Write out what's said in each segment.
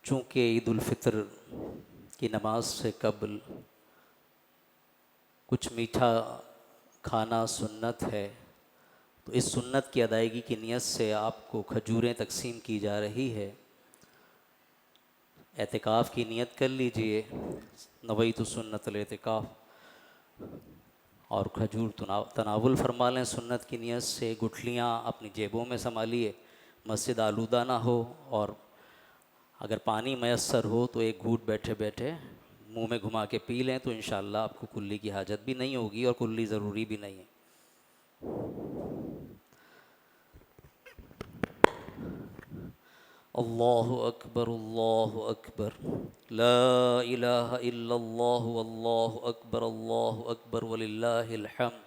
चूँकि ईद उल फितर की नमाज से कबल कुछ मीठा खाना सुन्नत है, तो इस सुन्नत की अदायगी की नीयत से आपको खजूरें तकसीम की जा रही है। एतिकाफ़ की नीयत कर लीजिए, नवैतु सुन्नतुल एतिकाफ़, और खजूर तनावुल फरमा लें सुन्नत की नीयत से। गुठलियाँ अपनी जेबों में संभालिए, मस्जिद आलूदा ना हो, और अगर पानी मैसर हो तो एक घूंट बैठे बैठे मुंह में घुमा के पी लें, तो इंशाअल्लाह आपको कुल्ली की हाजत भी नहीं होगी और कुल्ली ज़रूरी भी नहीं है। अल्लाहु अकबर ला इलाहा इल्लल्लाहु अल्लाहु अकबर वलिल्लाहिल हम्द।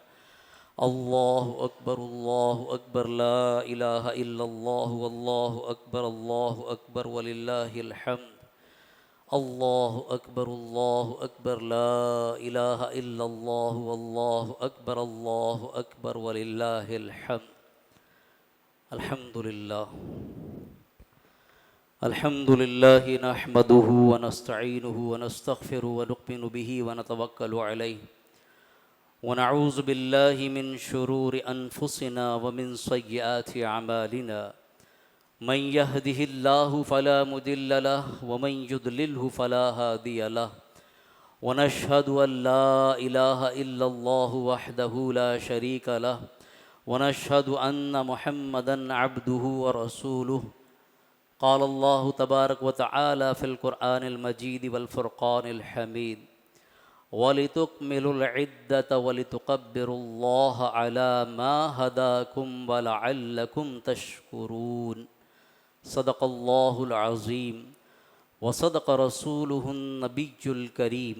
अल्लाहु अकबर ला इलाहा इल्लल्लाहु अल्लाहु अकबर वलिल्लाहिल हम्द। अल्लाहु अकबर ला इलाहा इल्लल्लाहु अल्लाहु अकबर वलिल्लाहिल हम्द। अल्हम्दुलिल्लाह अल्हम्दुलिल्लाहि नहमदुहु व नस्तईनुहु व नस्तगफिरुहु व नु'मिनु बिही व नतवक्कलु अलैहि व नऊज़ु बिल्लाहि मिन शुरूरि अनफुसिना व मिन सय्यिआति अमालिना। मन यहदिहिल्लाहु फला मुदिल्ल लहु व मन युद्लिल्हु फला हादिय लहु व नशहदु अन ला इलाहा इल्लल्लाहु वहदहु ला शरीक लहु व नशहदु अन्न मुहम्मदन अब्दुहु व रसूलुहु। क़ाल अल्लाहु तबारक व तआला फ़िल क़ुरआनिल मजीद वल फ़ुरक़ानिल हमीद वलितुकमिलुल इद्दत वलितुकब्बिरुल्लाह अला मा हदाकुम व लअल्लकुम तशकुरून। सदक़ल्लाहुल अज़ीम व सदक़ रसूलुहुन नबियुल करीम।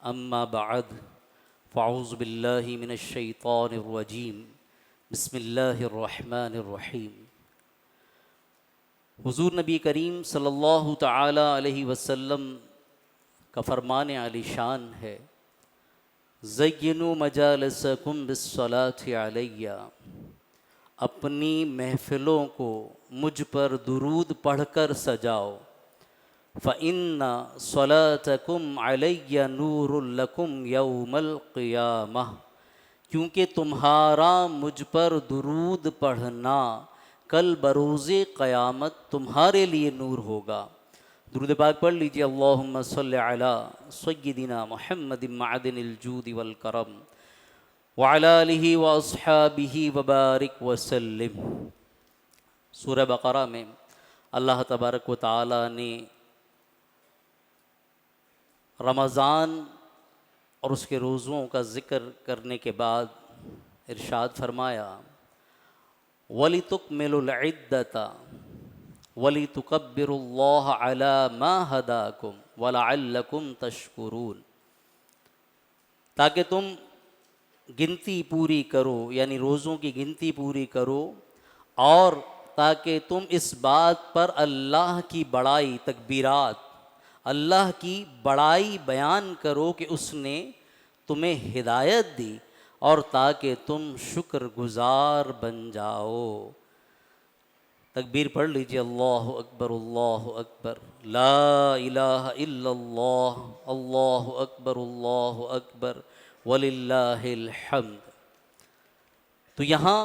अम्मा बअद फ़अऊज़ु बिल्लाहि मिनश शैतानिर रजीम। बिस्मिल्लाहिर रहमानिर रहीम। हुज़ूर नबी करीम सल्लल्लाहु तआला अलैहि वसल्लम का फ़रमान आलिशान है, ज़य्यिनु मजालिसकुम बिस्सलाति अलैया। अपनी महफ़िलों को मुझ पर दुरूद पढ़कर सजाओ। फ़इन्ना सलातकुम अलैया नूरुल लकुम यौमल क़ियामह। क्योंकि तुम्हारा मुझ पर दुरूद पढ़ना कल बरोज़े क़यामत तुम्हारे लिए नूर होगा। दुरूद पाक पढ़ लीजिए। अल्लाहुम्मा सल्लि अला सय्यिदिना मुहम्मदिन मअदिनिल जूदि वल करम व अला आलिहि व अस्हाबिहि व बारिक व सल्लिम। सूरह बक़रा में अल्लाह तबारक व तआला ने रमज़ान और उसके रोज़ों का ज़िक्र करने के बाद इरशाद फरमाया, वलितुकमिलुल इद्दत वलितुकब्बिरुल्लाह अला मा हदाकुम व लअल्लकुम तशकुरून। ताकि तुम गिनती पूरी करो, यानी रोज़ों की गिनती पूरी करो, और ताकि तुम इस बात पर अल्लाह की बड़ाई, तकबीरात, अल्लाह की बड़ाई बयान करो कि उसने तुम्हें हिदायत दी, और ताकि तुम शुक्रगुजार बन जाओ। तकबीर पढ़ लीजिए। अल्लाहु अकबर ला इलाहा इल्लल्लाह अल्लाहु अकबर वलिल्लाहिल हम्द। तो यहाँ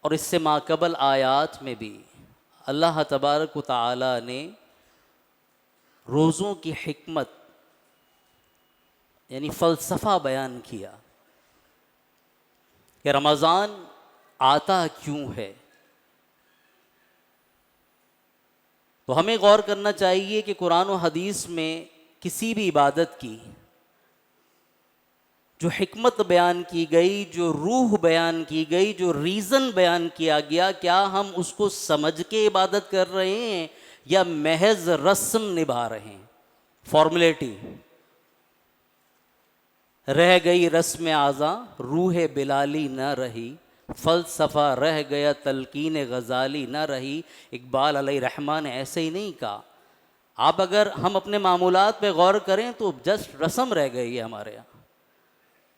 और इससे माकबल आयात में भी अल्लाह तबारक व तआला ने रोज़ों की हिकमत यानी फ़लसफ़ा बयान किया कि रमज़ान आता क्यों है। तो हमें गौर करना चाहिए कि कुरान और हदीस में किसी भी इबादत की जो हिकमत बयान की गई, जो रूह बयान की गई, जो रीज़न बयान किया गया, क्या हम उसको समझ के इबादत कर रहे हैं या महज रस्म निभा रहे हैं। फॉर्मेलिटी रह गई, रस्म आज़ा रूह बिलाली न रही, फ़लसफ़ा रह गया, तलकीन गज़ाली न रही। इकबाल अलैहिर्रहमान ने ऐसे ही नहीं कहा। आप अगर हम अपने मामूलात पे गौर करें तो जस्ट रस्म रह गई है हमारे यहाँ।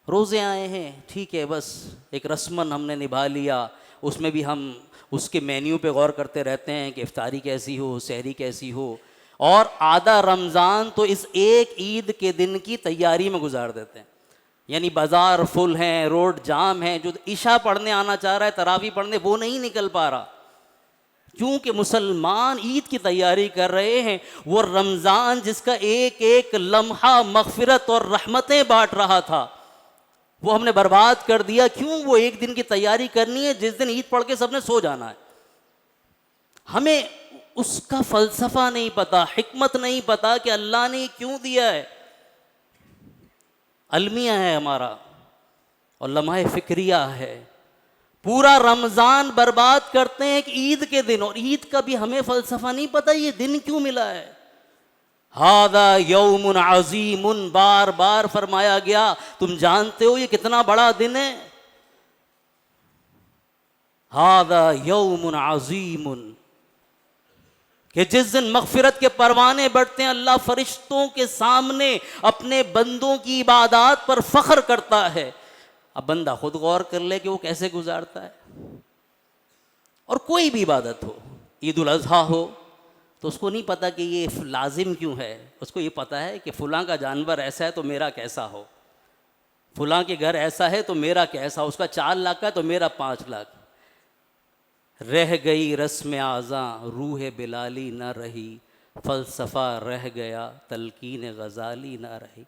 रोज़े आए हैं, ठीक है, बस एक रस्मन हमने निभा लिया। उसमें भी हम उसके मेन्यू पे गौर करते रहते हैं कि इफ्तारी कैसी हो, सहरी कैसी हो, और आधा रमज़ान तो इस एक ईद के दिन की तैयारी में गुजार देते हैं। यानी बाज़ार फुल हैं, रोड जाम है, जो इशा पढ़ने आना चाह रहा है, तरावी पढ़ने, वो नहीं निकल पा रहा, क्योंकि मुसलमान ईद की तैयारी कर रहे हैं। वो रमज़ान जिसका एक एक लम्हा मग़फ़िरत और रहमतें बांट रहा था, वो हमने बर्बाद कर दिया। क्यों? वो एक दिन की तैयारी करनी है जिस दिन ईद पढ़ के सबने सो जाना है। हमें उसका फ़लसफ़ा नहीं पता, हिकमत नहीं पता कि अल्लाह ने क्यों दिया है। अलमिया है हमारा और लम्हा फ़िक्रिया है। पूरा रमज़ान बर्बाद करते हैं एक ईद के दिन, और ईद का भी हमें फ़लसफ़ा नहीं पता ये दिन क्यों मिला है। हादा यौमुन अज़ीमुन, बार बार फरमाया गया। तुम जानते हो ये कितना बड़ा दिन है। हादा यौमुन अज़ीमुन, कि जिस दिन मग़फ़िरत के परवाने बढ़ते हैं, अल्लाह फरिश्तों के सामने अपने बंदों की इबादत पर फ़ख्र करता है। अब बंदा खुद गौर कर ले कि वो कैसे गुजारता है। और कोई भी इबादत हो, ईद उल अज़हा हो, तो उसको नहीं पता कि ये लाजिम क्यों है। उसको ये पता है कि फ़लाँ का जानवर ऐसा है तो मेरा कैसा हो, फ़लाँ के घर ऐसा है तो मेरा कैसा हो, उसका 4 लाख का तो मेरा 5 लाख। रह गई रस्म आज़ां रूह बिलाली न रही, फ़लसफ़ा रह गया तलकीन गज़ाली न रही।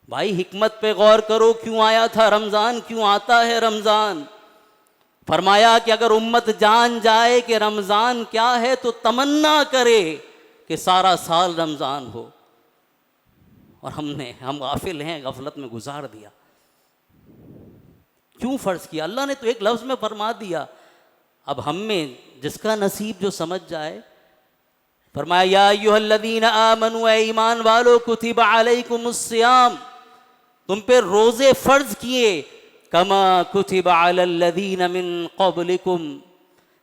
भाई हिकमत पे गौर करो, क्यों आया था रमज़ान, क्यों आता है रमज़ान। फरमाया कि अगर उम्मत जान जाए कि रमज़ान क्या है तो तमन्ना करे कि सारा साल रमज़ान हो। और हम गाफिल हैं, गफलत में गुजार दिया। क्यों फ़र्ज़ किया? अल्लाह ने तो एक लफ्ज़ में फरमा दिया। अब हम में जिसका नसीब जो समझ जाए, फरमाया या अय्युहल्लज़ीना आमनू, ए ईमान वालो, कुतिबा अलैकुमुस्सियाम, तुम पे रोज़े फ़र्ज़ किए, कमा कुतिबा अलल्लज़ीना मिन क़ब्लिकुम,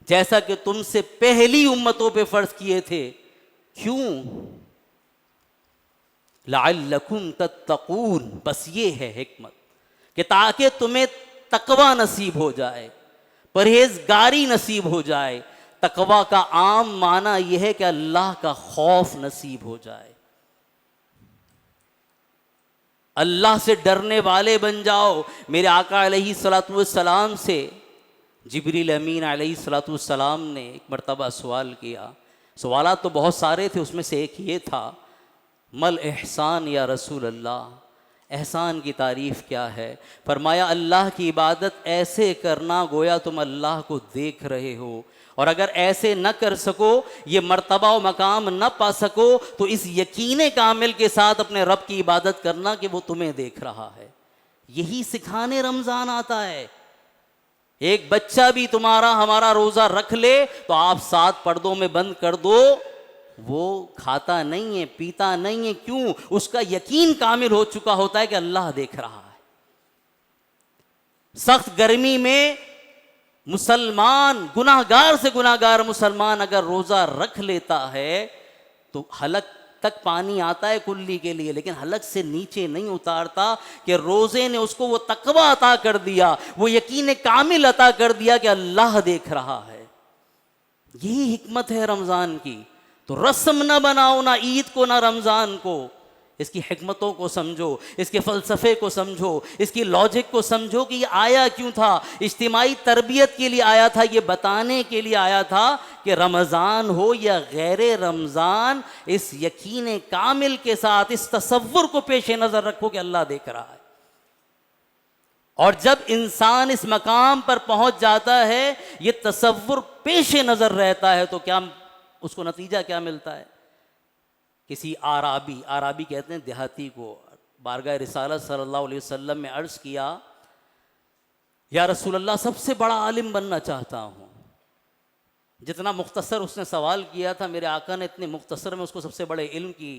जैसा कि तुमसे पहली उम्मतों पे फ़र्ज़ किए थे। क्यों? लअल्लकुम तत्तक़ून, बस ये है हिकमत कि ताकि तुम्हें तक़वा नसीब हो जाए, परहेज़गारी नसीब हो जाए। तक़वा का आम माना यह है कि अल्लाह का खौफ नसीब हो जाए, अल्लाह से डरने वाले बन जाओ। मेरे आका अलैहिस्सलातु वस्सलाम से जिब्रील अमीन अलैहिस्सलातु वस्सलाम ने एक मरतबा सवाल किया। सवालात तो बहुत सारे थे, उसमें से एक ये था, मल एहसान या रसूल अल्लाह, एहसान की तारीफ़ क्या है। फरमाया अल्लाह की इबादत ऐसे करना गोया तुम अल्लाह को देख रहे हो, और अगर ऐसे न कर सको, ये मर्तबा व मकाम न पा सको, तो इस यकीन कामिल के साथ अपने रब की इबादत करना कि वो तुम्हें देख रहा है। यही सिखाने रमज़ान आता है। एक बच्चा भी तुम्हारा हमारा रोज़ा रख ले तो आप 7 पर्दों में बंद कर दो, वो खाता नहीं है, पीता नहीं है। क्यों? उसका यकीन कामिल हो चुका होता है कि अल्लाह देख रहा है। सख्त गर्मी में मुसलमान, गुनाहगार से गुनाहगार मुसलमान अगर रोज़ा रख लेता है तो हलक तक पानी आता है कुल्ली के लिए, लेकिन हलक से नीचे नहीं उतारता कि रोज़े ने उसको वो तकवा अता कर दिया, वो यकीन कामिल अता कर दिया कि अल्लाह देख रहा है। यही हिकमत है रमज़ान की। तो रस्म ना बनाओ, ना ईद को ना रमज़ान को। इसकी हिकमतों को समझो, इसके फ़लसफ़े को समझो, इसकी लॉजिक को समझो कि ये आया क्यों था। इज्तिमाई तरबियत के लिए आया था, ये बताने के लिए आया था कि रमज़ान हो या गैर रमज़ान, इस यकीन कामिल के साथ इस तसव्वुर को पेश नज़र रखो कि अल्लाह देख रहा है। और जब इंसान इस मकाम पर पहुंच जाता है, ये तसव्वुर पेश नज़र रहता है, तो क्या उसको नतीजा क्या मिलता है। किसी आराबी कहते हैं देहाती को, बारगाह रिसालत सल्लल्लाहु अलैहि वसल्लम में अर्ज़ किया, या रसूल अल्लाह, सबसे बड़ा आलिम बनना चाहता हूँ। जितना मुख्तसर उसने सवाल किया था, मेरे आका ने इतने मुख्तसर में उसको सबसे बड़े इल्म की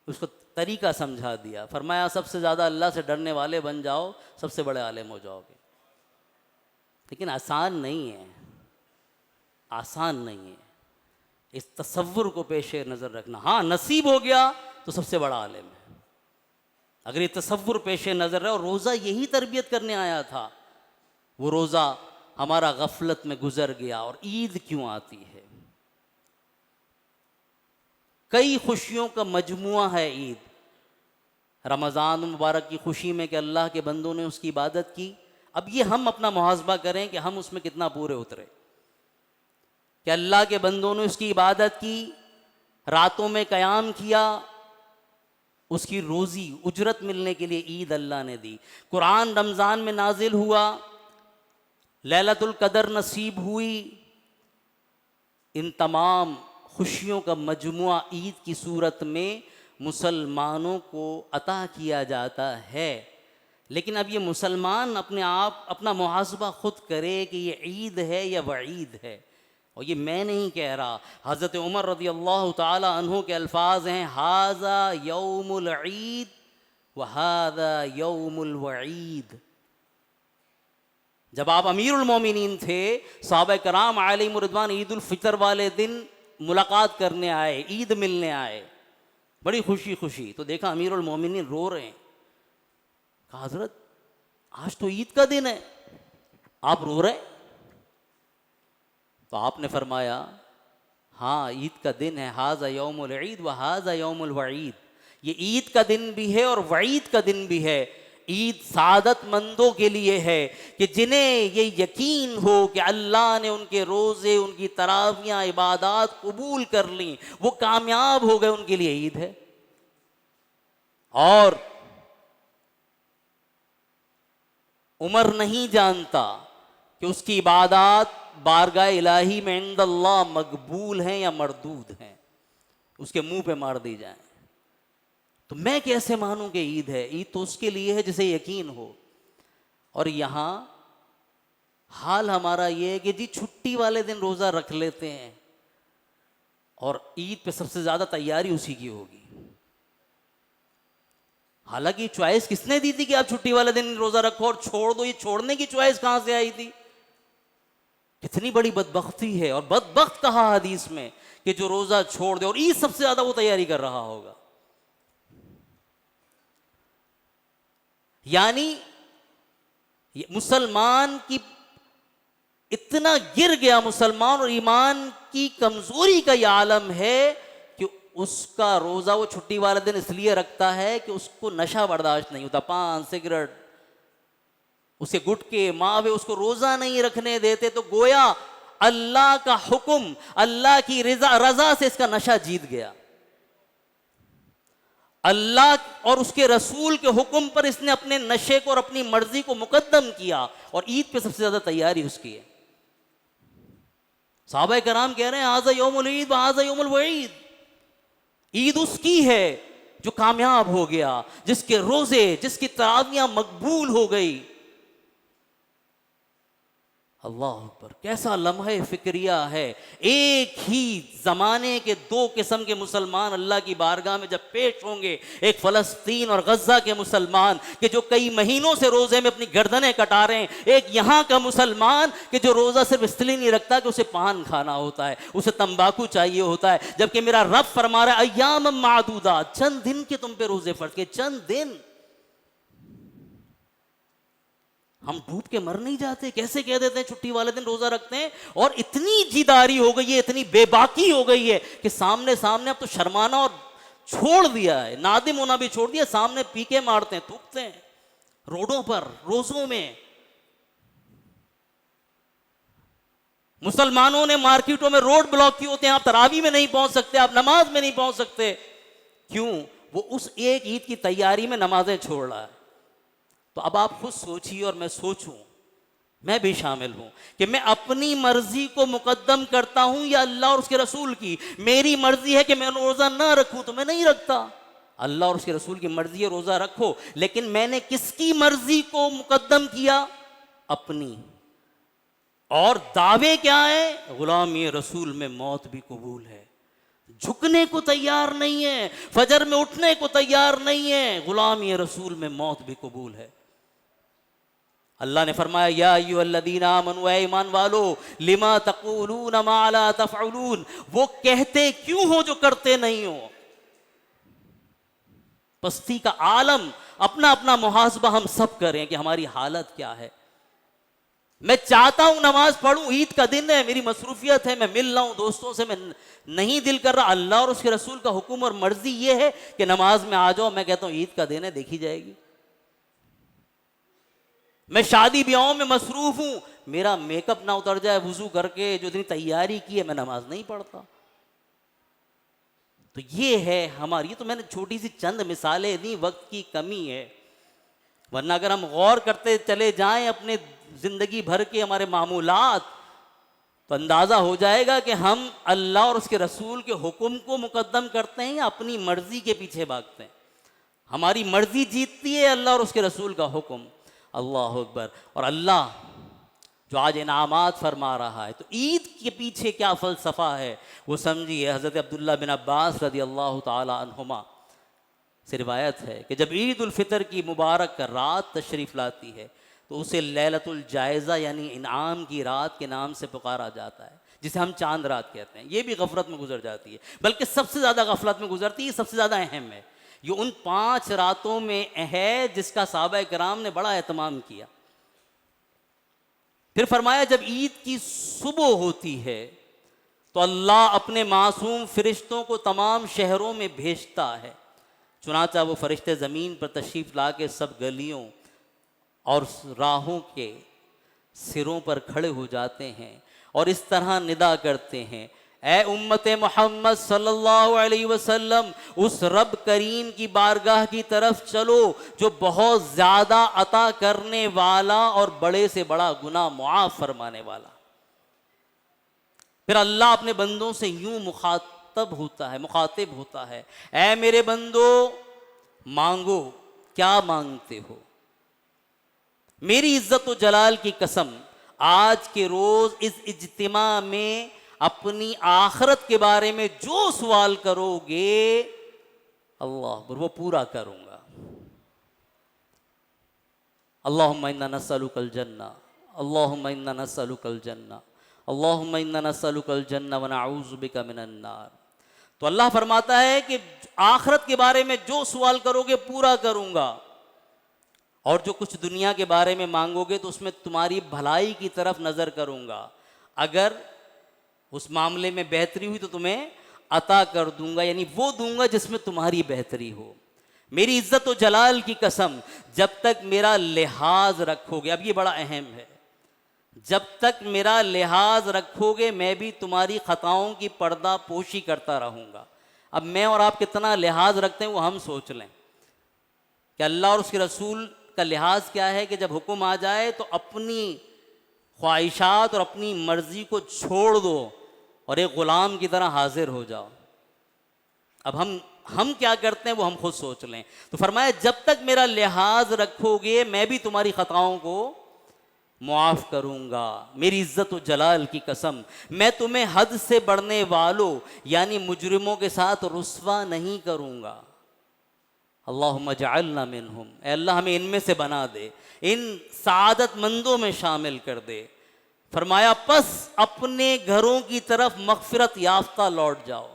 उसको तरीका समझा दिया। फरमाया सबसे ज़्यादा अल्लाह से डरने वाले बन जाओ, सबसे बड़े आलिम हो जाओगे। लेकिन आसान नहीं है, आसान नहीं है इस तसव्वुर को पेश नज़र रखना। हाँ, नसीब हो गया तो सबसे बड़ा आलिम है, अगर ये तसव्वुर पेश नज़र है। और रोज़ा यही तरबियत करने आया था। वो रोज़ा हमारा गफलत में गुजर गया। और ईद क्यों आती है? कई खुशियों का मजमुआ है ईद। रमज़ान मुबारक की खुशी में कि अल्लाह के बंदों ने उसकी इबादत की। अब ये हम अपना मुहासबा करें कि हम उसमें कितना पूरे उतरे, कि अल्लाह के बंदों ने उसकी इबादत की, रातों में क़याम किया, उसकी रोज़ी उजरत मिलने के लिए ईद अल्लाह ने दी। कुरान रमज़ान में नाजिल हुआ, लैलतुल कदर नसीब हुई। इन तमाम खुशियों का मजमुआ ईद की सूरत में मुसलमानों को अता किया जाता है। लेकिन अब ये मुसलमान अपने आप अपना मुहासबा खुद करे कि ये ईद है या वईद है। और ये मैं नहीं कह रहा, हज़रत उमर रज़ी अल्लाह ताला अन्हु के अल्फाज हैं, हाज़ा यौमुल ईद व हाज़ा यौमुल वईद। जब आप अमीरुल मोमिनीन थे, सहाबा कराम अलैहिम रिज़वान ईद उल फितर वाले दिन मुलाकात करने आए, ईद मिलने आए, बड़ी खुशी खुशी। तो देखा अमीरुल मोमिनीन रो रहे हैं। कहा हज़रत आज तो ईद का दिन है, आप रो रहे? तो आपने फरमाया हाँ ईद का दिन है, हाज़ा यौमुल ईद व हाज़ा यौमुल वईद। ये ईद का दिन भी है और वईद का दिन भी है। ईद सादतमंदों के लिए है कि जिन्हें ये यकीन हो कि अल्लाह ने उनके रोज़े, उनकी तरावियाँ, इबादत कबूल कर ली, वो कामयाब हो गए, उनके लिए ईद है। और उमर नहीं जानता कि उसकी इबादत बारगाह इलाही में इंदल्लाह मकबूल हैं या मरदूद हैं, उसके मुंह पे मार दी जाए। तो मैं कैसे मानूं कि ईद है? ईद तो उसके लिए है जिसे यकीन हो। और यहां हाल हमारा ये है कि जी छुट्टी वाले दिन रोजा रख लेते हैं और ईद पे सबसे ज्यादा तैयारी उसी की होगी। हालांकि चॉइस किसने दी थी कि आप छुट्टी वाले दिन रोजा रखो और छोड़ दो? ये छोड़ने की चॉइस कहां से आई थी? कितनी बड़ी बदबख्ती है। और बदबख्त कहा हदीस में कि जो रोजा छोड़ दे, और ईद सबसे ज्यादा वो तैयारी कर रहा होगा। यानी ये मुसलमान की इतना गिर गया मुसलमान, और ईमान की कमजोरी का यह आलम है कि उसका रोजा वो छुट्टी वाले दिन इसलिए रखता है कि उसको नशा बर्दाश्त नहीं होता, पान सिगरेट, उसे गुटके मावे उसको रोजा नहीं रखने देते। तो गोया अल्लाह का हुक्म, अल्लाह की रजा से इसका नशा जीत गया। अल्लाह और उसके रसूल के हुक्म पर इसने अपने नशे को और अपनी मर्जी को मुकद्दम किया, और ईद पे सबसे ज्यादा तैयारी उसकी है। सहाबा कराम कह रहे हैं हाज़ा यौमुल ईद व हाज़ा यौमुल वईद। ईद उसकी है जो कामयाब हो गया, जिसके रोजे, जिसकी तरावियां मकबूल हो गई। अल्लाह अकबर, कैसा लम्हे फिक्रिया है। एक ही जमाने के दो किस्म के मुसलमान अल्लाह की बारगाह में जब पेश होंगे, एक फ़लस्तीन और गज़ा के मुसलमान कि जो कई महीनों से रोज़े में अपनी गर्दनें कटा रहे हैं, एक यहाँ का मुसलमान कि जो रोज़ा सिर्फ इसलिए नहीं रखता कि उसे पान खाना होता है, उसे तंबाकू चाहिए होता है, जबकि मेरा रब फरमा रहा है अय्याम मादूदा, चंद दिन के तुम पे रोज़े फर्ज के, चंद दिन। हम डूब के मर नहीं जाते? कैसे कह देते हैं छुट्टी वाले दिन रोजा रखते हैं? और इतनी जिदारी हो गई है, इतनी बेबाकी हो गई है कि सामने सामने अब तो शर्माना और छोड़ दिया है, नादिम होना भी छोड़ दिया। सामने पीके मारते हैं, थूकते हैं रोडों पर, रोजों में। मुसलमानों ने मार्केटों में रोड ब्लॉक किए होते हैं, आप तरावी में नहीं पहुंच सकते, आप नमाज में नहीं पहुंच सकते। क्यों? वो उस एक ईद की तैयारी में नमाजें छोड़ रहा है। तो अब आप खुद सोचिए और मैं सोचूं, मैं भी शामिल हूं कि मैं अपनी मर्जी को मुकद्दम करता हूं या अल्लाह और उसके रसूल की। मेरी मर्जी है कि मैं रोजा ना रखूं तो मैं नहीं रखता। अल्लाह और उसके रसूल की मर्जी है रोजा रखो, लेकिन मैंने किसकी मर्जी को मुकद्दम किया? अपनी। और दावे क्या है? गुलामी रसूल में मौत भी कबूल है। झुकने को तैयार नहीं है, फजर में उठने को तैयार नहीं है, गुलामी रसूल में मौत भी कबूल है। अल्लाह ने फरमाया या अय्युहल्लज़ीना आमनू, ऐ ईमान वालो, लिमा तक़ूलून मा ला तफ़अलून, वो कहते क्यों हो जो करते नहीं हो। पस्ती का आलम, अपना अपना मुहासबा हम सब करें कि हमारी हालत क्या है। मैं चाहता हूं नमाज पढ़ूं, ईद का दिन है, मेरी मसरूफियत है, मैं मिल रहा हूं दोस्तों से, मैं नहीं दिल कर रहा। अल्लाह और उसके रसूल का हुक्म और मर्जी ये है कि नमाज में आ जाओ, मैं कहता हूं ईद का दिन है, देखी जाएगी। मैं शादी ब्याहों में मसरूफ हूं, मेरा मेकअप ना उतर जाए, वुजू करके जो इतनी तैयारी की है, मैं नमाज नहीं पढ़ता। तो ये है हमारी, ये तो मैंने छोटी सी चंद मिसालें दी, वक्त की कमी है, वरना अगर हम गौर करते चले जाएं अपने जिंदगी भर के हमारे मामूलात, तो अंदाजा हो जाएगा कि हम अल्लाह और उसके रसूल के हुक्म को मुकद्दम करते हैं या अपनी मर्जी के पीछे भागते हैं। हमारी मर्जी जीतती है अल्लाह और उसके रसूल का हुक्म। अल्लाह अकबर। और अल्लाह जो आज इनामात फरमा रहा है, तो ईद के पीछे क्या फ़लसफ़ा है वो समझिए। हज़रत अब्दुल्ला बिन अब्बास रज़ी अल्लाह ताला अन्हुमा से रिवायत है कि जब ईद उल फितर की मुबारक रात तशरीफ़ लाती है तो उसे लैलतुल जायज़ा यानी इनाम की रात के नाम से पुकारा जाता है, जिसे हम चांद रात कहते हैं। ये भी गफलत में गुजर जाती है, बल्कि सबसे ज़्यादा गफलत में गुजरती है, सबसे ज़्यादा अहम है। ये उन 5 रातों में है जिसका सहाबा कराम ने बड़ा एहतमाम किया। फिर फरमाया जब ईद की सुबह होती है तो अल्लाह अपने मासूम फरिश्तों को तमाम शहरों में भेजता है। चुनाचा वो फरिश्ते ज़मीन पर तशरीफ़ ला के सब गलियों और राहों के सिरों पर खड़े हो जाते हैं और इस तरह निदा करते हैं, ए उम्मत मोहम्मद सल्लल्लाहु अलैहि वसल्लम, उस रब करीम की बारगाह की तरफ चलो जो बहुत ज़्यादा अता करने वाला और बड़े से बड़ा गुनाह मुआफ़ फरमाने वाला। फिर अल्लाह अपने बंदों से यूं मुखातिब होता है, ऐ मेरे बंदो, मांगो, क्या मांगते हो? मेरी इज्जत व जलाल की कसम, आज के रोज इस इज्तिमा में अपनी आखिरत के बारे में जो सवाल करोगे अल्लाह वो पूरा करूंगा। अल्लाहुम्मा इन्ना नस्अलुकल जन्ना, अल्लाहुम्मा इन्ना नस्अलुकल जन्ना, अल्लाहुम्मा इन्ना नस्अलुकल जन्ना व नऊज़ु बिका मिनन नार। तो अल्लाह फरमाता है कि आखिरत के बारे में जो सवाल करोगे पूरा करूंगा, और जो कुछ दुनिया के बारे में मांगोगे तो उसमें तुम्हारी भलाई की तरफ नजर करूंगा। अगर उस मामले में बेहतरी हुई तो तुम्हें अता कर दूंगा, यानी वो दूंगा जिसमें तुम्हारी बेहतरी हो। मेरी इज्जत व जलाल की कसम, जब तक मेरा लिहाज रखोगे, अब ये बड़ा अहम है, जब तक मेरा लिहाज रखोगे मैं भी तुम्हारी खताओं की पर्दा पोशी करता रहूंगा। अब मैं और आप कितना लिहाज रखते हैं वो हम सोच लें कि अल्लाह और उसके रसूल का लिहाज क्या है कि जब हुक्म आ जाए तो अपनी ख्वाहिशात और अपनी मर्जी को छोड़ दो और एक ग़ुलाम की तरह हाजिर हो जाओ। अब हम क्या करते हैं वो हम खुद सोच लें। तो फरमाया जब तक मेरा लिहाज रखोगे मैं भी तुम्हारी खताओं को मुआफ़ करूंगा। मेरी इज्जत व जलाल की कसम, मैं तुम्हें हद से बढ़ने वालों यानी मुजरिमों के साथ रुस्वा नहीं करूंगा। अल्लाहुम्मा जअलना मिनहुम, अल्लाह हमें इनमें से बना दे, इन सादतमंदों में शामिल कर दे। फरमाया पस अपने घरों की तरफ मगफिरत याफ्ता लौट जाओ,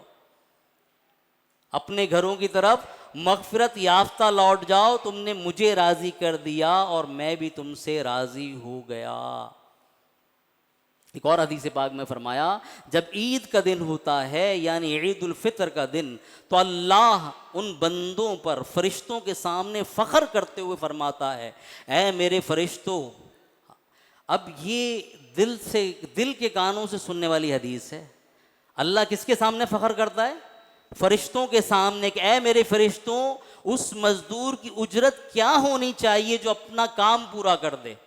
अपने घरों की तरफ मगफिरत याफ्ता लौट जाओ, तुमने मुझे राजी कर दिया और मैं भी तुमसे राजी हो गया। एक और हदीस पाक में फरमाया जब ईद का दिन होता है यानी ईद उल फितर का दिन, तो अल्लाह उन बंदों पर फरिश्तों के सामने फ़ख्र करते हुए फरमाता है, ऐ मेरे फरिश्तों। अब ये दिल के कानों से सुनने वाली हदीस है। अल्लाह किसके सामने फ़ख्र करता है? फरिश्तों के सामने कि ऐ मेरे फरिश्तों, उस मजदूर की उजरत क्या होनी चाहिए जो अपना काम पूरा कर दे।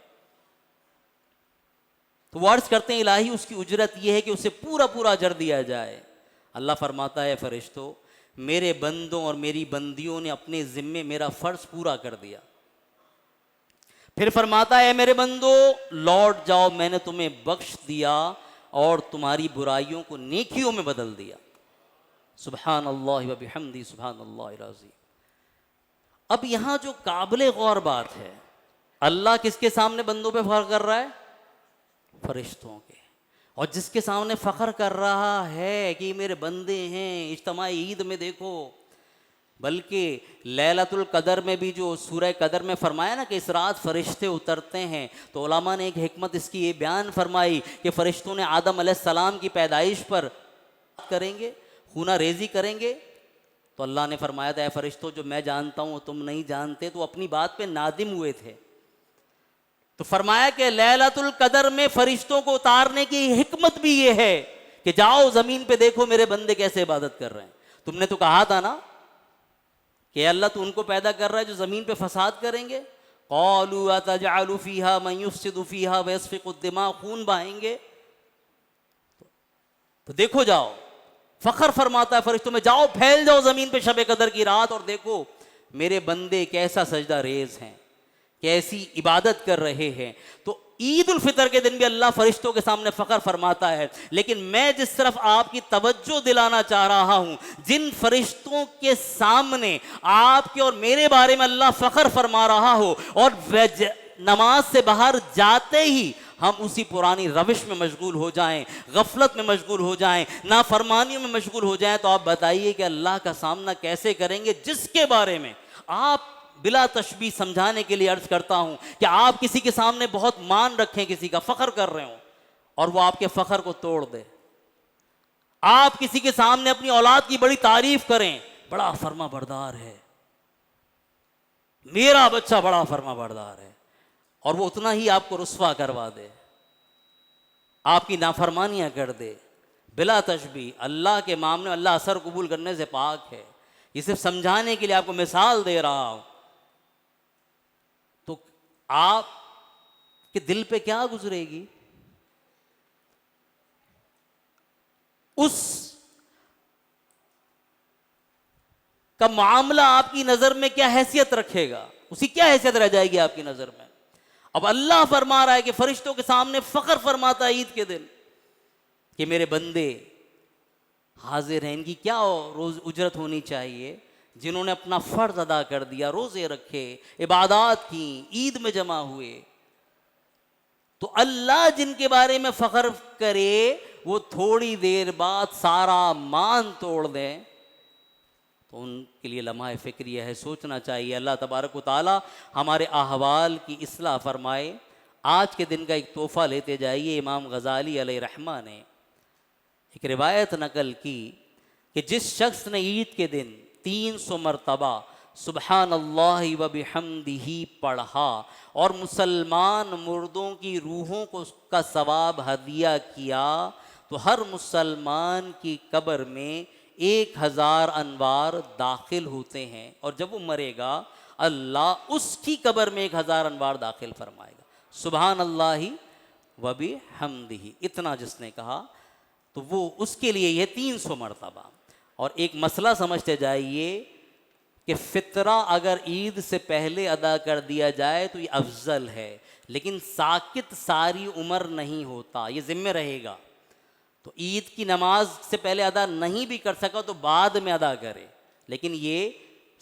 तो वो अर्ज करते हैं इलाही उसकी उजरत यह है कि उसे पूरा पूरा अजर दिया जाए। अल्लाह फरमाता है फरिश्तों, मेरे बंदों और मेरी बंदियों ने अपने जिम्मे मेरा फ़र्ज पूरा कर दिया। फिर फरमाता है मेरे बंदो लौट जाओ, मैंने तुम्हें बख्श दिया और तुम्हारी बुराइयों को नेकियों में बदल दिया। सुबहान अल्लाह व बिहम्दी सुबहान अल्लाह अज़ीम। अब यहाँ जो काबिल गौर बात है, अल्लाह किसके सामने बंदों पे फ़ख्र कर रहा है? फरिश्तों के। और जिसके सामने फ़ख्र कर रहा है कि मेरे बंदे हैं, इज्तिमाई ईद में देखो बल्कि लैलतुल कदर में भी जो सूरह कदर में फरमाया ना कि इस रात फरिश्ते उतरते हैं, तो उलमा ने एक हिकमत इसकी ये बयान फरमाई कि फरिश्तों ने आदम अलैहिस्सलाम की पैदाइश पर करेंगे, खूना रेजी करेंगे। तो अल्लाह ने फरमाया था, फरिश्तों जो मैं जानता हूँ तुम नहीं जानते, तो अपनी बात पे नादिम हुए थे। तो फरमाया कि लैलतुल कदर में फरिश्तों को उतारने की हिकमत भी ये है कि जाओ ज़मीन पे देखो मेरे बंदे कैसे इबादत कर रहे हैं। तुमने तो कहा था ना कि अल्लाह तो उनको पैदा कर रहा है जो ज़मीन पे फसाद करेंगे। क़ालू अतजअलु फ़ीहा मन युफ़सिदु फ़ीहा व यस्फ़िकु दिमा, खून बहाएंगे। तो देखो जाओ, फ़ख्र फरमाता है फरिश्तों में, जाओ फैल जाओ ज़मीन पे शब कदर की रात और देखो मेरे बंदे कैसा सजदा रेज हैं, कैसी इबादत कर रहे हैं। तो ईद उल फितर के दिन भी अल्लाह फरिश्तों के सामने फ़ख्र फरमाता है। लेकिन मैं जिस तरफ आपकी तवज्जो दिलाना चाह रहा हूं, जिन फरिश्तों के सामने आपके और मेरे बारे में अल्लाह फ़ख्र फरमा रहा हो और नमाज से बाहर जाते ही हम उसी पुरानी रविश में मशगूल हो जाएं, गफलत में मशगूल हो जाएं, नाफरमानियों में मशगूल हो जाएं, तो आप बताइए कि अल्लाह का सामना कैसे करेंगे, जिसके बारे में आप बिला तशबीह समझाने के लिए अर्ज करता हूं कि आप किसी के सामने बहुत मान रखें, किसी का फख्र कर रहे हो और वो आपके फख्र को तोड़ दे। आप किसी के सामने अपनी औलाद की बड़ी तारीफ करें, बड़ा फर्मा बरदार है, मेरा बच्चा बड़ा फर्मा बरदार है, और वो उतना ही आपको रुस्वा करवा दे, आपकी नाफरमानियां कर दे बिला तशबीह। अल्लाह के मामले में अल्लाह असर कबूल करने से पाक है। ये सिर्फ समझाने के लिए आपको मिसाल दे रहा हूं। तो आप के दिल पे क्या गुजरेगी, उस का मामला आपकी नजर में क्या हैसियत रखेगा, उसकी क्या हैसियत रह जाएगी आपकी नजर में। अब अल्लाह फरमा रहा है कि फरिश्तों के सामने फख्र फरमाता है ईद के दिन कि मेरे बंदे हाजिर हैं, इनकी क्या रोज उजरत होनी चाहिए, जिन्होंने अपना फर्ज अदा कर दिया, रोजे रखे, इबादत की, ईद में जमा हुए। तो अल्लाह जिनके बारे में फख्र करे वो थोड़ी देर बाद सारा मान तोड़ दें, तो उनके लिए लम्हा फ़िक्रिया है, सोचना चाहिए। अल्लाह तबारक व तआला हमारे अहवाल की इस्लाह फरमाए। आज के दिन का एक तोहफ़ा लेते जाइए। इमाम गज़ाली अलैहिर्रहमा ने एक रिवायत नकल की कि जिस शख्स ने ईद के दिन 300 मरतबा सुबहानल्लाहि व बिहम्दिही पढ़ा और मुसलमान मुर्दों की रूहों को उसका सवाब हदिया किया, तो हर मुसलमान की कब्र में 1000 अनवार दाखिल होते हैं, और जब वो मरेगा अल्लाह उसकी कब्र में 1000 अनवार दाखिल फरमाएगा। सुबहानल्लाहि व बिहम्दिही, इतना जिसने कहा तो वो उसके लिए यह 300 मरतबा। और एक मसला समझते जाइए कि फ़ितरा अगर ईद से पहले अदा कर दिया जाए तो ये अफजल है, लेकिन साकित सारी उम्र नहीं होता, ये ज़िम्मे रहेगा। तो ईद की नमाज से पहले अदा नहीं भी कर सका तो बाद में अदा करे, लेकिन ये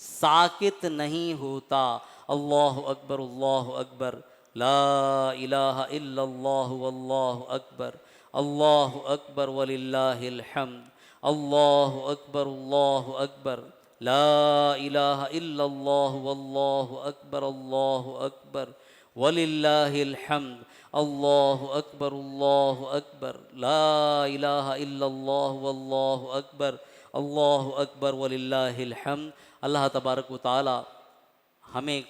साकित नहीं होता। अल्लाहु अकबर, अल्लाहु अकबर, ला इलाहा इल्लल्लाहु वल्लाहु अकबर, अल्लाहु अकबर वलिल्लाहिल हम्द, अल्लाहु अकबर, अल्लाहु अकबर, ला इलाहा इल्लल्लाहु वल्लाहु अकबर, अल्लाहु अकबर वलिल्लाहिल हम्द, अल्लाहु अकबर, अल्लाहु अकबर, ला इलाहा इल्लल्लाहु वल्लाहु अकबर, अल्लाहु अकबर वलिल्लाहिल हम्द। अल्लाह तबारक व तआला हमें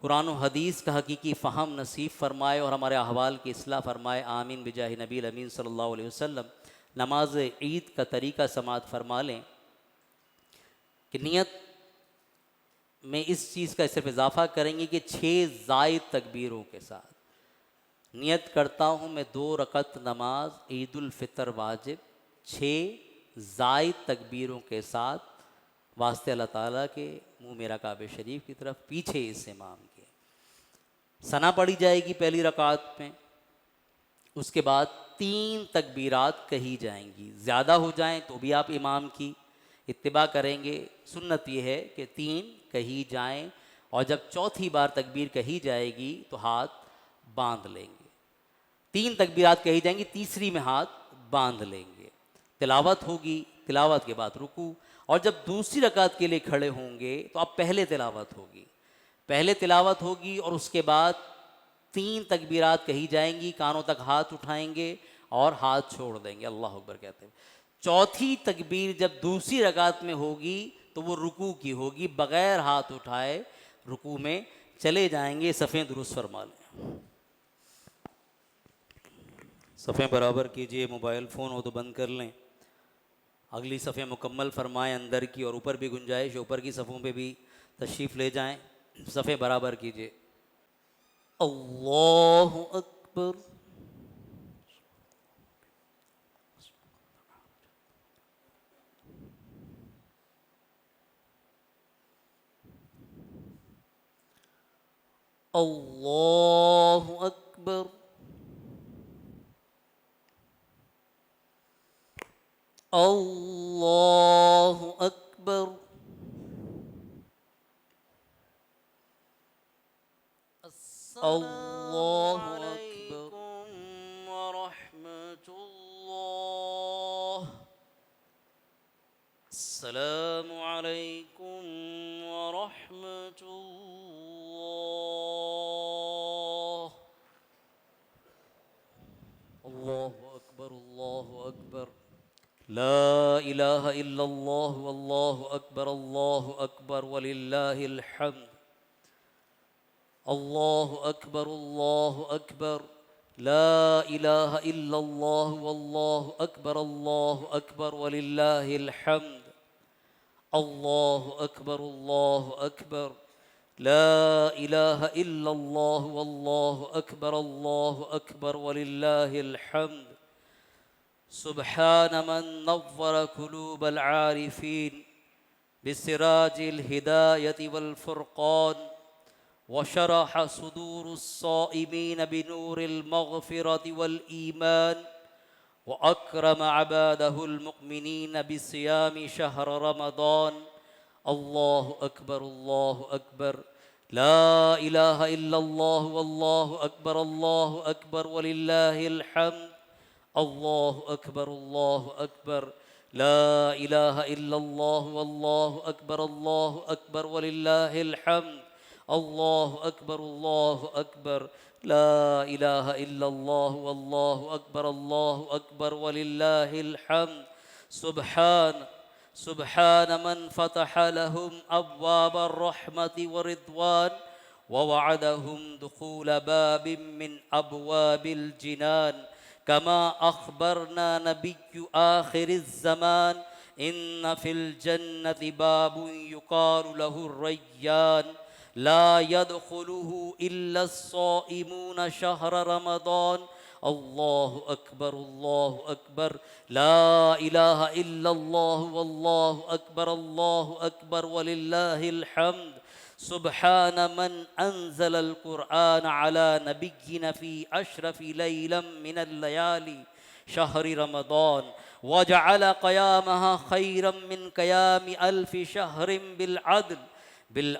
कुरान और हदीस का हकीकी फ़हम नसीब फ़रमाए और हमारे अहवाल की इस्लाह फ़रमाए। आमीन बिजाहि नबील अमीन सल्लल्लाहु अलैहि वसल्लम। नमाज ईद का तरीक़ा समात फ़रमा लें कि नियत में इस चीज़ का सिर्फ इजाफ़ा करेंगे कि 6 ज़ायद तकबीरों के साथ नियत करता हूँ मैं 2 रकत नमाज ईद उल फ़ितर वाजिब 6 ज़ायद तकबीरों के साथ वास्ते अल्लाह ताला के मुँह मेरा काबे शरीफ की तरफ, पीछे इस इमाम के सना पढ़ी जाएगी पहली रकात में। उसके बाद 3 तकबीरात कही जाएंगी, ज़्यादा हो जाएं तो भी आप इमाम की इत्तिबा करेंगे। सुन्नत यह है कि 3 कही जाएं, और जब चौथी बार तकबीर कही जाएगी तो हाथ बांध लेंगे। 3 तकबीरात कही जाएंगी, तीसरी में हाथ बांध लेंगे। तिलावत होगी, तिलावत के बाद रुकू, और जब दूसरी रकात के लिए खड़े होंगे तो अब पहले तिलावत होगी, पहले तिलावत होगी और उसके बाद 3 तकबीरात कही जाएंगी, कानों तक हाथ उठाएंगे और हाथ छोड़ देंगे, अल्लाह अकबर कहते हैं। चौथी तकबीर जब दूसरी रकात में होगी तो वो रुकू की होगी, बग़ैर हाथ उठाए रुकू में चले जाएंगे। सफ़ें दुरुस्त फरमा लें, सफ़ें बराबर कीजिए, मोबाइल फ़ोन हो तो बंद कर लें। अगली सफ़े मुकम्मल फरमाएं, अंदर की और ऊपर भी गुंजाइश, ऊपर की सफ़ों पे भी तशरीफ़ ले जाएं। सफ़े बराबर कीजिए। अल्लाहु अकबर। अल्लाहु अकबर। अल्लाहु अकबर। अल्लाहु अलैकुम व रहमतुल्लाह। अस्सलामु अलैकुम व रहमतुल्लाह। अल्लाहु अकबर, अल्लाहु अकबर। ला इलाहा इल्लल्लाह वल्लाहु अकबर वलिल्लाहिल हम्द। अल्लाहु अकबर। ला इलाहा इल्लल्लाह वल्लाहु अकबर वलिल्लाहिल हम्द। अल्लाहु अकबर। ला इलाहा इल्लल्लाह वल्लाहु अकबर वलिल्लाहिल हम्द। सुब्हान मन नव्वर कुलूबल आरिफीन बिसिराजिल हिदायति वल फुरक़ान वशरह सुदूरुस्साइमीन बिनूरिल मग़फ़िरति वल ईमान व अक्रम अबादहुल मुमिनीन बिसियामि शहर रमज़ान। अल्लाहु अकबर। ला इलाहा इल्लल्लाह वल्लाहु अकबर वलिल्लाहिल हम्द। अल्लाहु अकबर। ला इलाहा इल्लल्लाह वल्लाहु अकबर वलिल्लाहिल हम्द। अल्लाहु अकबर। ला इलाहा इल्लल्लाह वल्लाहु अकबर वलिल्लाहिल हम्द। सुब्हान मन फतह लहुम अब्वाब अर्रहमति व रिद्वान व वअदहुम दुखूल बाबिम मिन अब्वाबिल जिनान कमा अखबरना नबिय्यु आखिरिज़ ज़मान इन्न फिल जन्नति बाबुन युक़ालु लहु रय्यान ला यदखुलुहु इल्लस्साइमून शहर रमज़ान। अल्लाहु अकबर। ला इलाहा इल्लल्लाह वल्लाहु अकबर वलिल्लाहिल हम्द। सुब्हान मन अंज़लल कुरआन अला नबिय्यिना फी अशरफि लैलम मिनल लयाली शहरि रमज़ान वजअल क़यामहा खैरम मिन क़यामि अल्फ़ि शहरिन बिल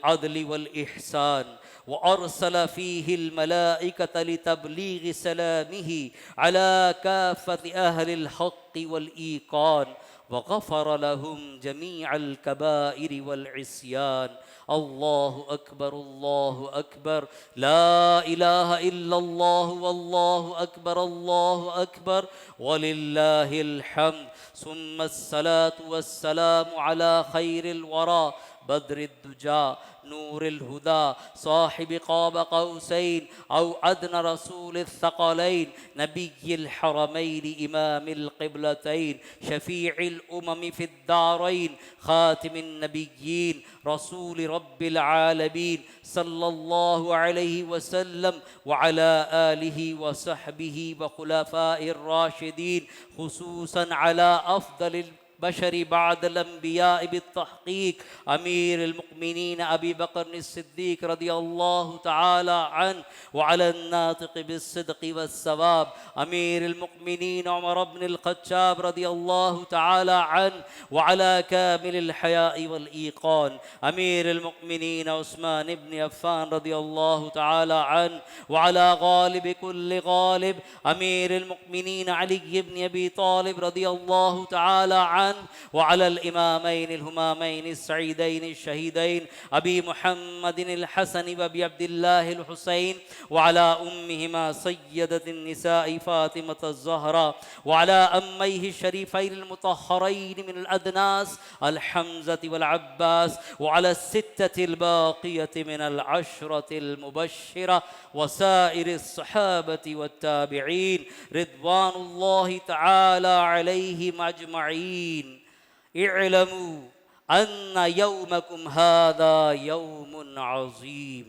अदल वल इहसान व अरसल फ़ीहिल मलाइकत लितब्लीग़ि सलामिही अला काफ़ति अहलिल हक़्क़ि वल ईक़ान व ग़फ़र लहुम जमीअल कबाइरि वल इस्यान। अल्लाहु अकबर। ला इलाहा इल्लल्लाह वल्लाहु अकबर वलिल्लाहिल हम्द। सुम्मस्सलातु वस्सलामु अला खैरिल वरा बद्रिद्दुजा नूरिल हुदा साहिबि क़ाब क़ौसैन औ अदना रसूलिस सक़लैन नबिय्यिल हरमैन इमामिल क़िबलतैन शफ़ीइल उममि फ़िद्दारैन ख़ातिमिन नबिय्यीन रसूल रब्बिल आलमीन सल्लल्लाहु अलैहि वसल्लम व अला आलिहि व सहबिहि व खुलफ़ाइर राशिदीन खुसूसन अला अफ़्ज़लिल बशरी बादल अंबिया बित्तहक़ीक़ अमीरुल मुमिनीन अबी बकर सिद्दीक़ रज़ियल्लाहु तआला अन्हु व अलन नातिक़ बिस्सिद्क़ वस्सवाब अमीरुल मुमिनीन उमर इब्नुल ख़त्ताब रज़ियल्लाहु तआला अन्हु व अला कामिलिल हयाइ वल ईक़ान अमीरुल मुमिनीन उस्मान इब्न अफ़्फ़ान रज़ियल्लाहु तआला अन्हु व अला गालिब कुल्लि गालिब अमीरुल मुमिनीन अली इब्न अबी तालिब रज़ियल्लाहु तआला अन्हु व अलल इमामैन हुमामैन सईदैन शहीदैन अबी मुहम्मदिन हसन व अबी अब्दुल्लाह हुसैन व अला उम्मिहिमा सय्यदतिन निसाई फातिमा ज़हरा व अला अम्मैहि शरीफैन मुतहहरैन मिनल अदनास अल हमज़ति वल अब्बास व अला सित्ततिल बाक़ियति मिनल अशरतिल मुबश्शिरा व साइरिस सहाबति वत ताबिईन रिद्वानुल्लाहि तआला अलैहिम अजमईन इअलमू अन्ना यौमकुम हादा यौमुन अज़ीम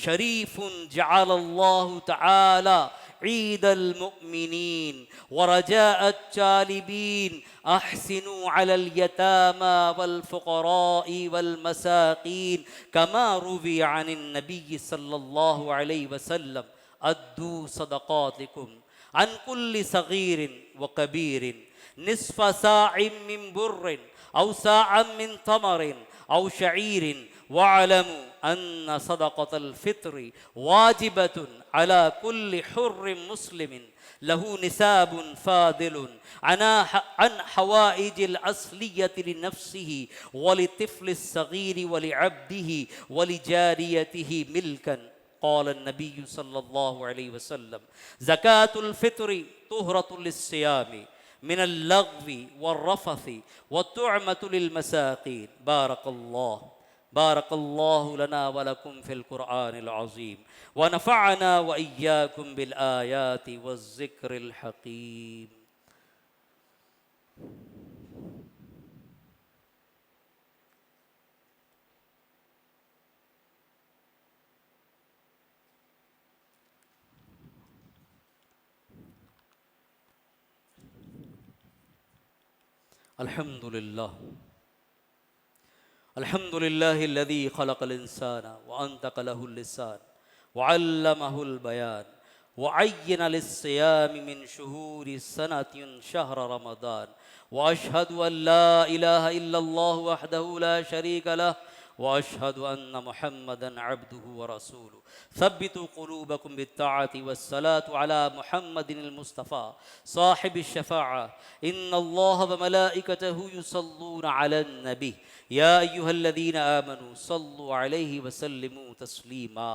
शरीफुन जअलल्लाहु तआला ईदल मुमिनीन व रजाअत तालिबीन अहसिनु अलल यतामा वल फुक़राई वल मसाकीन कमा रुविया अनिन नबी सल्लल्लाहु अलैहि वसल्लम अद्दू सदक़ातिकुम अन कुल्ली सगीरिन व कबीरिन निस्फ़ साइम मिन बुर्रिन औ साअम मिन तमरिन औ शईरिन वअलमू अन्न सदक़तल फित्री वाजिबतुन अला कुल्ली हुर्रिन मुस्लिमिन लहू निसाबुन फादिलुन अन हवाइजिल अस्लियति लिनफ्सिही व लितिफ़्लिस सगीरि व लिअब्दिही व लिजारियतिही मिल्कन क़ाल नबी सल्लल्लाहु अलैहि वसल्लम ज़कातुल फ़ित्री तुहरतुल लिस्सियामी मिनल लग़्वी वर्रफ़थि व तुअमतु लिल मसाकीन बारकल्लाहु लना व लकुम फ़िल क़ुरआनिल अज़ीम व नफ़अना व इय्याकुम बिल आयाति वज़्ज़िक्रिल हकीम। अल्हम्दुलिल्लाह अल्हम्दुलिल्लाहिल्लज़ी ख़लक़ल इंसान व अंतक़ लहुल लिसान व अल्लमहुल बयान व अय्यन लिस्सियाम मिन शुहूरि सनतिन शहर रमज़ान व अशहदु अन ला इलाहा इल्लल्लाह वहदहु ला शरीक लह व अशहदु अन्न मुहम्मदन अब्दुहु व रसूलुहु सब्बितु क़ुलूबकुम बित्ताअति वस्सलातु अला मुहम्मदिनिल मुस्तफ़ा साहिबिश शफ़ाअह इन्नल्लाह व मलाइकतहु युसल्लूना अलन नबी या अय्युहल्लज़ीना आमनू सल्लु अलैहि वसल्लिमू तस्लीमा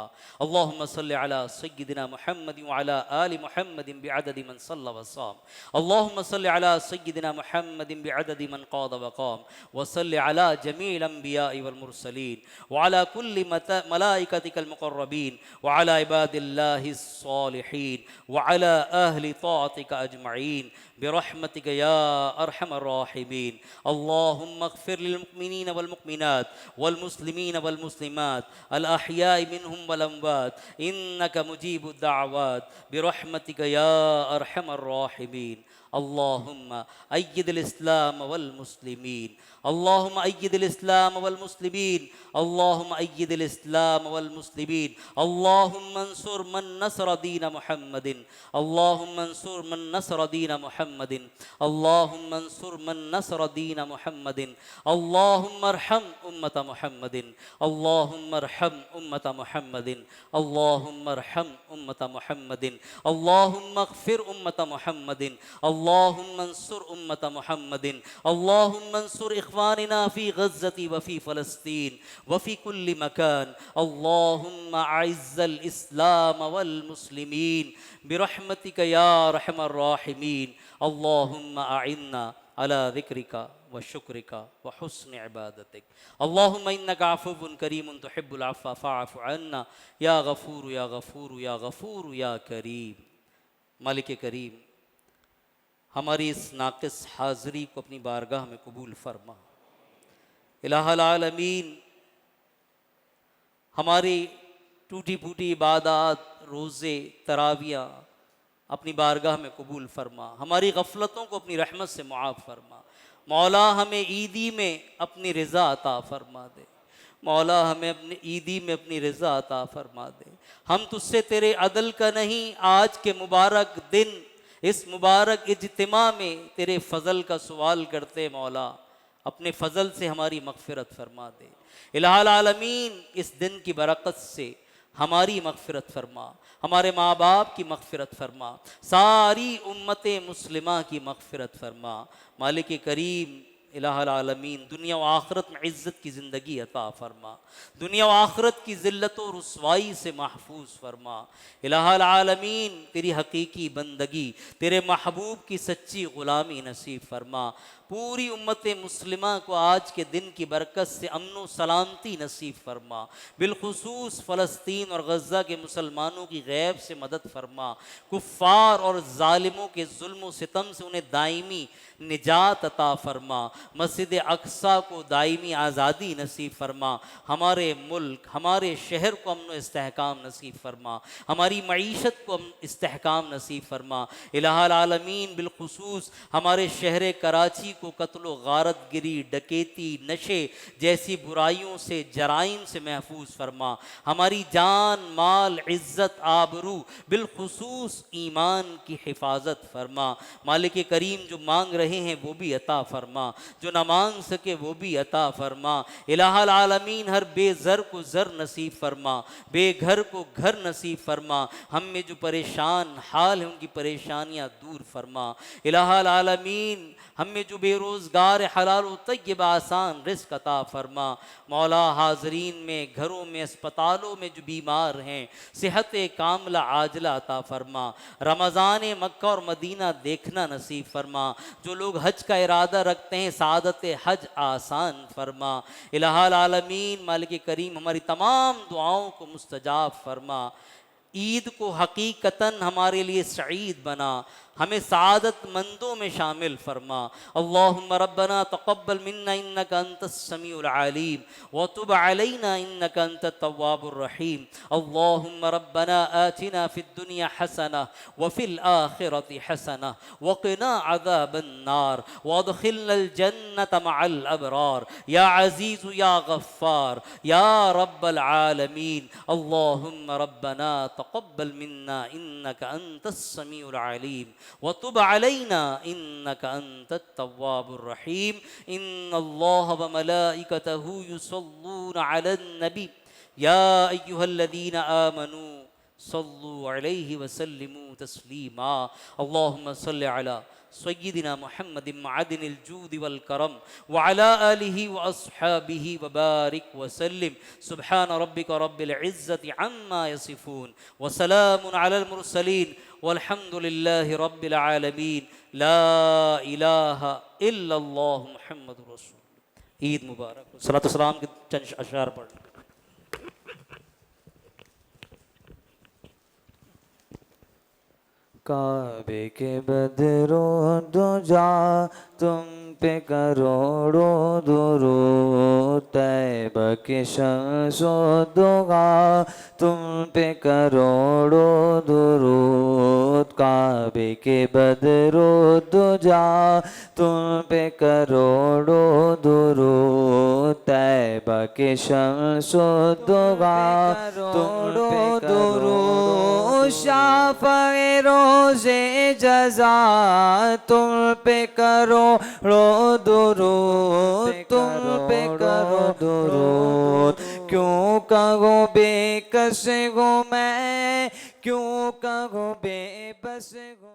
अल्लाहुम्मा सल्लि अला सय्यिदिना मुहम्मदिन व अला आलि मुहम्मदिन बिअददि मन सल्ला व साम अल्लाहुम्मा सल्लि अला सय्यिदिना मुहम्मदिन बिअददि मन क़ाद व क़ाम व सल्लि अला जमीइल अंबियाइ वल मुरसलीन व अला कुल्ली मलाइकतिकल मुक़र्रबीन व अला इबादिल्लाहिस सालिहीन व अला अहलि ताअतिका अजमईन बिरहमतिका या अरहमर राहिमीन अल्लाहुम्मा अग़फ़िर लिल मुमिनीन वल मुमिनात वल मुस्लिमीन वल मुस्लिमात अल अहयाइ मिनहुम वल अमवात इन्नका मुजीबुद दाअवात बिरहमतिका या अरहमर राहिमीन अल्लाहुम्मा अय्यिदिल इस्लाम वल मुस्लिमीन अल्लाहुम्मा अय्यिदिल इस्लाम वल मुस्लिमीन अल्लाहुम्मा अय्यिदिल इस्लाम वल मुस्लिमीन अल्लाहुम्मा अंसुर मन नसर दीन मुहम्मदिन अल्लाहुम्मा अंसुर मन नसर दीन मुहम्मदिन अल्लाहुम्मा अंसुर मन नसर दीन मुहम्मदिन अल्लाहुम्मा अरहम उम्मत मुहम्मदिन अल्लाहुम्मा अरहम उम्मत मुहम्मदिन अल्लाहुम्मा अरहम उम्मत मुहम्मदिन अल्लाहुम्मा अग़फ़िर उम्मत मुहम्मदिन अल्लाहुम्मा अंसुर उम्मत मुहम्मदिन अल्लाहुम्मा अंसुर इख़वानिना फ़ी गज़्ज़ति व फ़ी फ़लस्तीन व फ़ी कुल्लि मकान अल्लाहुम्मा अइज़्ज़ल इस्लाम वल मुस्लिमीन बिरहमतिका या अरहमर राहिमीन अल्लाहुम्मा अइन्ना अला ज़िक्रिका व शुक्रिका व हुस्न इबादतिक अल्लाहुम्मा इन्नका अफ़ुव्वुन करीमुन तुहिब्बुल अफ़्व फ़अफ़ु अन्ना या गफ़ूर या गफ़ूर या गफ़ूर या करीम। मालिक करीम, हमारी इस नाक़िस हाज़री को अपनी बारगाह में कबूल फरमा। इलाहुल आलमीन, हमारी टूटी फूटी इबादत, रोज़े, तरावियाँ अपनी बारगाह में कबूल फरमा। हमारी गफ़लतों को अपनी रहमत से मुआफ़ फरमा। मौला, हमें ईदी में अपनी रज़ा अता फरमा दे। मौला, हमें अपनी ईदी में अपनी रज़ा अता फरमा दे। हम तुझसे तेरे अदल का नहीं, आज के मुबारक दिन, इस मुबारक इज्तिमा में तेरे फ़ज़ल का सवाल करते। मौला, अपने फ़ज़ल से हमारी मग़फ़िरत फ़रमा दे। इलाहुल आलमीन, इस दिन की बरकत से हमारी मग़फ़िरत फ़रमा, हमारे माँ बाप की मग़फ़िरत फ़रमा, सारी उम्मत मुस्लिमा की मग़फ़िरत फ़रमा। मालिक करीम, इलाहुल आलमीन दुनिया व आखिरत में इज़्ज़त की ज़िंदगी अता फरमा, दुनिया व आखिरत की ज़िल्लत और रुसवाई से महफूज फरमा। इलाहुल आलमीन तेरी हकीकी बंदगी, तेरे महबूब की सच्ची ग़ुलामी नसीब फरमा। पूरी उम्मत मुस्लिमा को आज के दिन की बरकत से अमन सलामती नसीब फरमा। बिलखुसूस फ़लस्तीन और गज़ा के मुसलमानों की गैब से मदद फरमा। कुफ़ार और ज़ालिमों के जुल्म सितम से उन्हें दायमी निजात अता फरमा। मस्जिद अक्सा को दायमी आज़ादी नसीब फरमा। हमारे मुल्क, हमारे शहर को अमन इस्तेहकाम नसीब फरमा। हमारी मईशत को इस्तेहकाम नसीब फरमा। इलाहुल आलमीन बिलखुसूस हमारे शहर कराची को कत्ल गारत गिरी, डकैती, नशे जैसी बुराइयों से, जराइम से महफूज फरमा। हमारी जान, माल, इज़्ज़त, आबरू बिलखुसूस ईमान की हिफाजत फरमा। मालिक करीम जो मांग रहे हैं वो भी अता फरमा, जो ना मांग सके वो भी अता फरमा। इलाहुल आलमीन हर बेज़र को ज़र नसीब फरमा, बेघर को घर नसीब फरमा। हम में जो परेशान हाल है उनकी परेशानियाँ दूर फरमा। इलाहुल आलमीन हम में जो बेरोज़गार हलाल व तय्यब आसान रिज़्क़ अता फरमा। मौला हाज़रीन में, घरों में, अस्पतालों में जो बीमार हैं सेहत कामला आजला अता फरमा। रमज़ान मक्का और मदीना देखना नसीब फरमा। जो लोग हज का इरादा रखते हैं सादत हज आसान फरमा। इलाहुल आलमीन मालिक करीम हमारी तमाम दुआओं को मुस्तजाब फरमा। ईद को हकीकतन हमारे लिए सईद बना, हमें सादत मंदों में शामिल फरमा। अल्लाहुम्मा रब्बना तक़ब्बल मिन्ना इन्नका अंतस समीउल अलीम व तुब अलैना इन्नका अंतत तव्वाबुर रहीम। अल्लाहुम्मा रब्बना आतिना फिद दुनिया हसना व फिल आखिरति हसना व क़िना अज़ाबन नार व अदखिलनल जन्नत मअल अबरार या अज़ीज़ या गफ़्फ़ार या रब्बल आलमीन। अल्लाहुम्मा रब्बना तक़ब्बल मिन्ना इन्नका अंतस समीउल अलीम व तुब अलैना इन्नका अंतत तव्वाबुर रहीम। इन्नल्लाह व मलाइकतहु युसल्लूना अलन नबी या अय्युहल्लज़ीना आमनू सल्लु अलैहि व सल्लिमू तस्लीमा। अल्लाहुम्मा सल्लि अला सय्यिदिना मुहम्मदिन मअदिनिल जूदि वल करम व अला आलिहि व अस्हाबिहि व बारिक व सल्लिम। सुब्हान रब्बिका रब्बिल इज़्ज़ति अम्मा यसिफून व सलामुन अलल मुरसलीन वल्हम्दुलिल्लाहि रब्बिल आलमीन। ला इलाहा इल्लल्लाहु मुहम्मदुर रसूलुल्लाह। ईद मुबारक। सलातो सलाम के चंद अशआर पढ़। काबे के बदरों दुजा तुम पे करोड़ों दुरूद, तैबा के शम्सो दुगा तुम पे करोड़ों दुरूद। काबे के बदरों दुजा तुम पे करोड़ों दुरूद, तैबा के शम्सो दुगा तुम पे दुरूद। शाफ़ए रोज़े जज़ा तुम पे करोड़ों दुरूद, तुम पे करो दुरूद। क्यों कहो बेकस हूँ मैं, क्यों कहो बेबस हूँ।